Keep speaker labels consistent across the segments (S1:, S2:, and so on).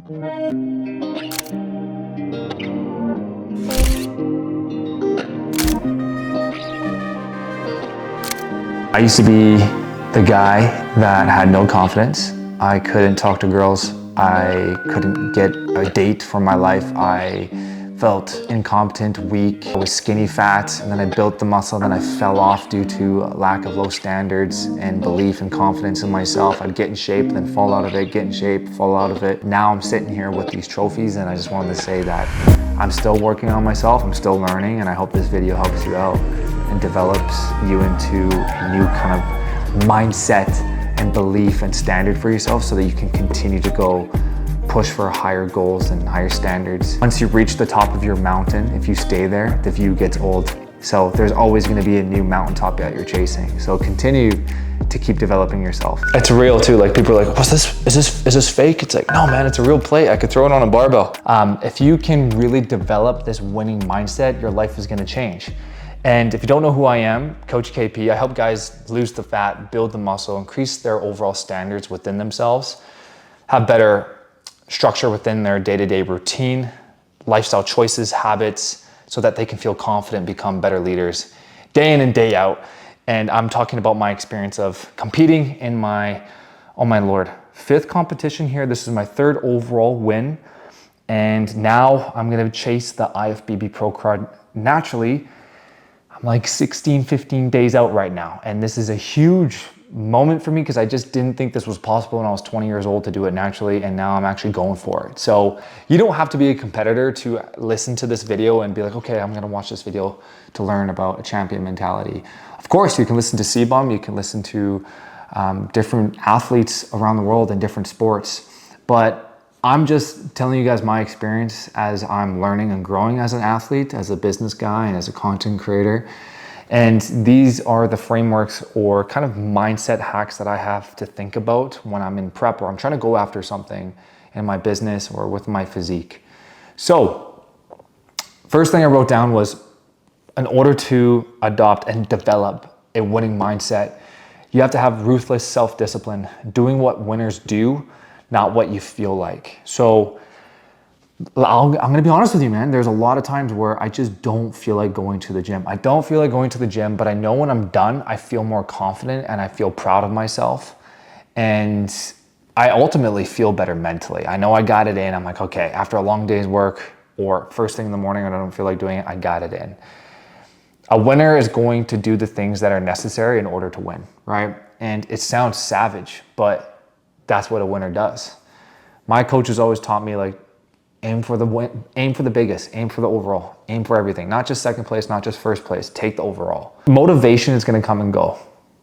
S1: I used to be the guy that had no confidence. I couldn't talk to girls. I couldn't get a date for my life. I felt incompetent, weak. I was skinny fat, and then I built the muscle, then I fell off due to a lack of low standards and belief and confidence in myself. I'd get in shape, then fall out of it, get in shape, fall out of it. Now I'm sitting here with these trophies, and I just wanted to say that I'm still working on myself, I'm still learning, and I hope this video helps you out and develops you into a new kind of mindset and belief and standard for yourself so that you can continue to go push for higher goals and higher standards. Once you reach the top of your mountain, if you stay there, the view gets old. So there's always going to be a new mountaintop that you're chasing. So continue to keep developing yourself. It's real too. Like people are like, what's this? Is this fake? It's like, no man, it's a real plate. I could throw it on a barbell. If you can really develop this winning mindset, your life is going to change. And if you don't know who I am, Coach KP, I help guys lose the fat, build the muscle, increase their overall standards within themselves, have better structure within their day-to-day routine, lifestyle choices, habits, so that they can feel confident, become better leaders day in and day out. And I'm talking about my experience of competing in my, oh my Lord, 5th competition here. This is my 3rd overall win. And now I'm gonna chase the IFBB Pro card naturally. I'm like 16, 15 days out right now. And this is a huge moment for me because I just didn't think this was possible when I was 20 years old to do it naturally, and now I'm actually going for it. So you don't have to be a competitor to listen to this video and be like, okay, I'm gonna watch this video to learn about a champion mentality. Of course, you can listen to CBOM, you can listen to different athletes around the world in different sports, but I'm just telling you guys my experience as I'm learning and growing as an athlete, as a business guy, and as a content creator. And these are the frameworks or kind of mindset hacks that I have to think about when I'm in prep or I'm trying to go after something in my business or with my physique. So, first thing I wrote down was, in order to adopt and develop a winning mindset, you have to have ruthless self-discipline, doing what winners do, not what you feel like. So I'm gonna be honest with you, man. There's a lot of times where I just don't feel like going to the gym. I don't feel like going to the gym, but I know when I'm done, I feel more confident and I feel proud of myself. And I ultimately feel better mentally. I know I got it in. I'm like, okay, after a long day's work or first thing in the morning when I don't feel like doing it, I got it in. A winner is going to do the things that are necessary in order to win, right? And it sounds savage, but that's what a winner does. My coaches always taught me, like, aim for the win, aim for the biggest, aim for the overall, aim for everything, not just second place, not just first place, take the overall. Motivation is going to come and go,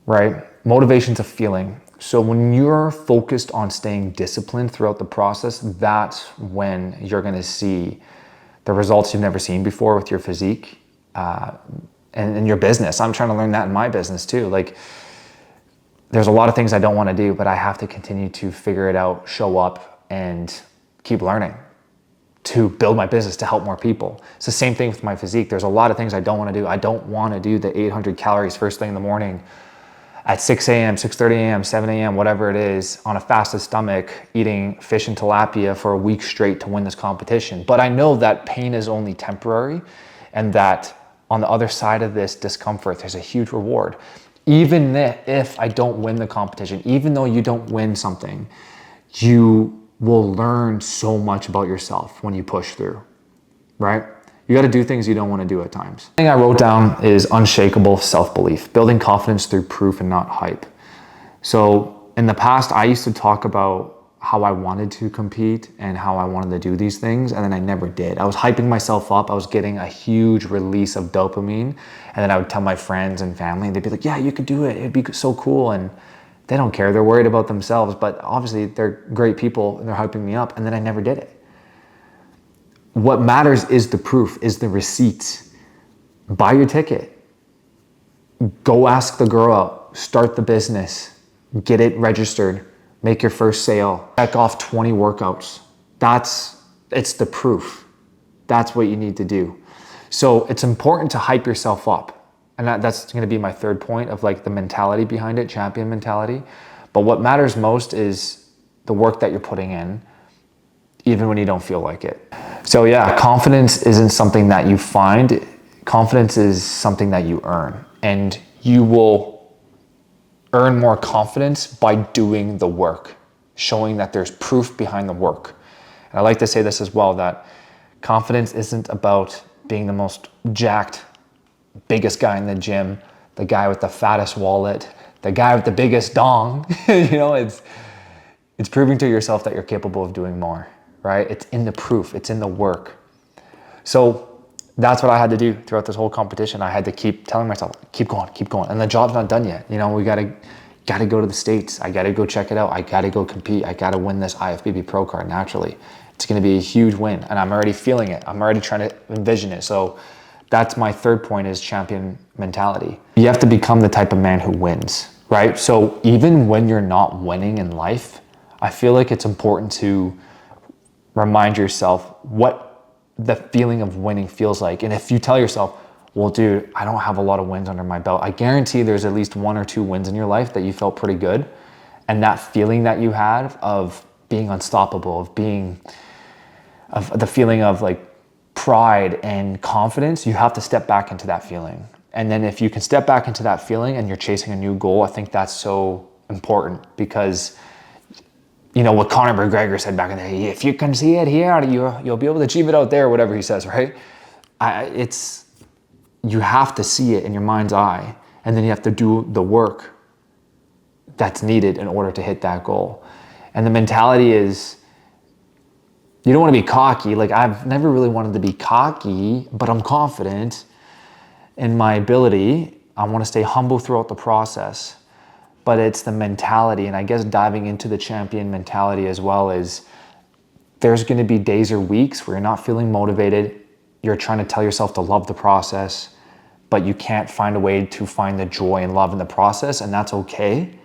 S1: right? Motivation's a feeling. So when you're focused on staying disciplined throughout the process, that's when you're going to see the results you've never seen before with your physique and in your business. I'm trying to learn that in my business too. Like, there's a lot of things I don't want to do, but I have to continue to figure it out, show up, and keep learning to build my business, to help more people. It's the same thing with my physique. There's a lot of things I don't want to do. I don't want to do the 800 calories first thing in the morning at 6 a.m., 6:30 a.m., 7 a.m., whatever it is, on a fasted stomach, eating fish and tilapia for a week straight to win this competition. But I know that pain is only temporary and that on the other side of this discomfort, there's a huge reward. Even if I don't win the competition, even though you don't win something, you will learn so much about yourself when you push through, right? You got to do things you don't want to do at times. The thing I wrote down is unshakable self-belief, building confidence through proof and not hype. So in the past, I used to talk about how I wanted to compete and how I wanted to do these things, and then I never did. I was hyping myself up. I was getting a huge release of dopamine, and then I would tell my friends and family, and they'd be like, yeah, you could do it. It'd be so cool. And they don't care. They're worried about themselves, but obviously they're great people and they're hyping me up, and then I never did it. What matters is the proof, is the receipts. Buy your ticket. Go ask the girl out. Start the business. Get it registered. Make your first sale. Check off 20 workouts. It's the proof. That's what you need to do. So it's important to hype yourself up. And that's going to be my 3rd point of, like, the mentality behind it, champion mentality. But what matters most is the work that you're putting in even when you don't feel like it. So yeah, confidence isn't something that you find. Confidence is something that you earn, and you will earn more confidence by doing the work, showing that there's proof behind the work. And I like to say this as well, that confidence isn't about being the most jacked, biggest guy in the gym, the guy with the fattest wallet, the guy with the biggest dong. You know, it's proving to yourself that you're capable of doing more, right? It's in the proof, it's in the work. So that's what I had to do throughout this whole competition. I had to keep telling myself, keep going. And the job's not done yet. You know, we gotta go to the States. I gotta go check it out. I gotta go compete. I gotta win this IFBB Pro card naturally. It's gonna be a huge win, and I'm already feeling it. I'm already trying to envision it. So that's my third point, is champion mentality. You have to become the type of man who wins, right? So even when you're not winning in life, I feel like it's important to remind yourself what the feeling of winning feels like. And if you tell yourself, well, dude, I don't have a lot of wins under my belt, I guarantee there's at least 1 or 2 wins in your life that you felt pretty good. And that feeling that you had of being unstoppable, of the feeling of like pride and confidence, you have to step back into that feeling. And then if you can step back into that feeling and you're chasing a new goal, I think that's so important, because you know what Conor McGregor said back in the day, if you can see it here, you'll be able to achieve it out there, whatever he says, right? You have to see it in your mind's eye, and then you have to do the work that's needed in order to hit that goal. And the mentality is, you don't want to be cocky. Like, I've never really wanted to be cocky, but I'm confident in my ability. I want to stay humble throughout the process. But it's the mentality, and I guess diving into the champion mentality as well, is there's going to be days or weeks where you're not feeling motivated. You're trying to tell yourself to love the process, but you can't find a way to find the joy and love in the process, and that's okay.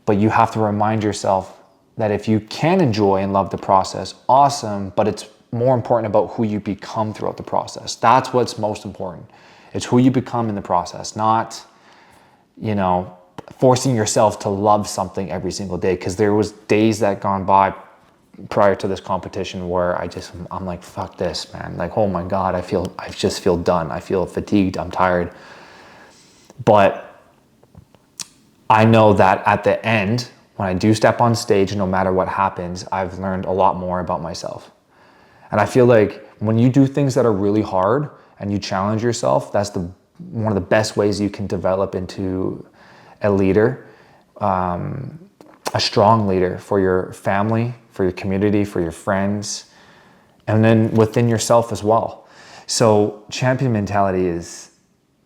S1: But you have to remind yourself that if you can enjoy and love the process, awesome, but it's more important about who you become throughout the process. That's what's most important. It's who you become in the process, not, you know, forcing yourself to love something every single day. Because there was days that gone by prior to this competition where I'm like, fuck this, man. Like, oh my God, I just feel done. I feel fatigued. I'm tired. But I know that at the end, when I do step on stage, no matter what happens, I've learned a lot more about myself. And I feel like when you do things that are really hard and you challenge yourself, that's one of the best ways you can develop into a leader, a strong leader for your family, for your community, for your friends, and then within yourself as well. So champion mentality is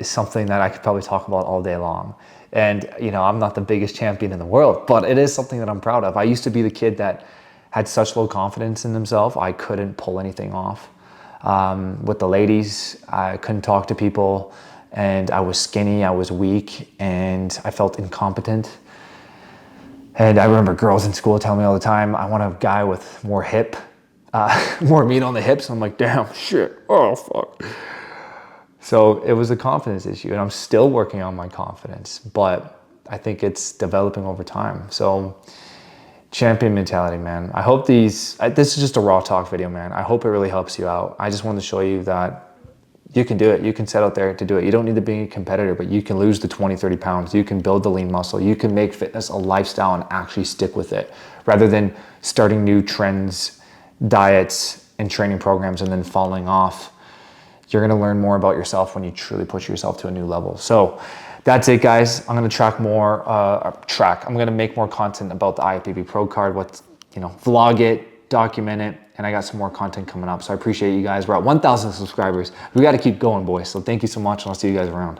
S1: something that I could probably talk about all day long. And you know, I'm not the biggest champion in the world, but it is something that I'm proud of. I used to be the kid that had such low confidence in himself, I couldn't pull anything off. With the ladies, I couldn't talk to people, and I was skinny, I was weak, and I felt incompetent. And I remember girls in school telling me all the time, I want a guy with more more meat on the hips. I'm like, damn, shit, oh fuck. So it was a confidence issue, and I'm still working on my confidence, but I think it's developing over time. So champion mentality, man. I hope this is just a raw talk video, man. I hope it really helps you out. I just wanted to show you that you can do it. You can set out there to do it. You don't need to be a competitor, but you can lose the 20, 30 pounds. You can build the lean muscle. You can make fitness a lifestyle and actually stick with it, rather than starting new trends, diets, and training programs and then falling off. You're going to learn more about yourself when you truly push yourself to a new level. So that's it, guys. I'm going to I'm going to make more content about the IFBB Pro card, vlog it, document it, and I got some more content coming up. So I appreciate you guys. We're at 1,000 subscribers. We got to keep going, boys. So thank you so much, and I'll see you guys around.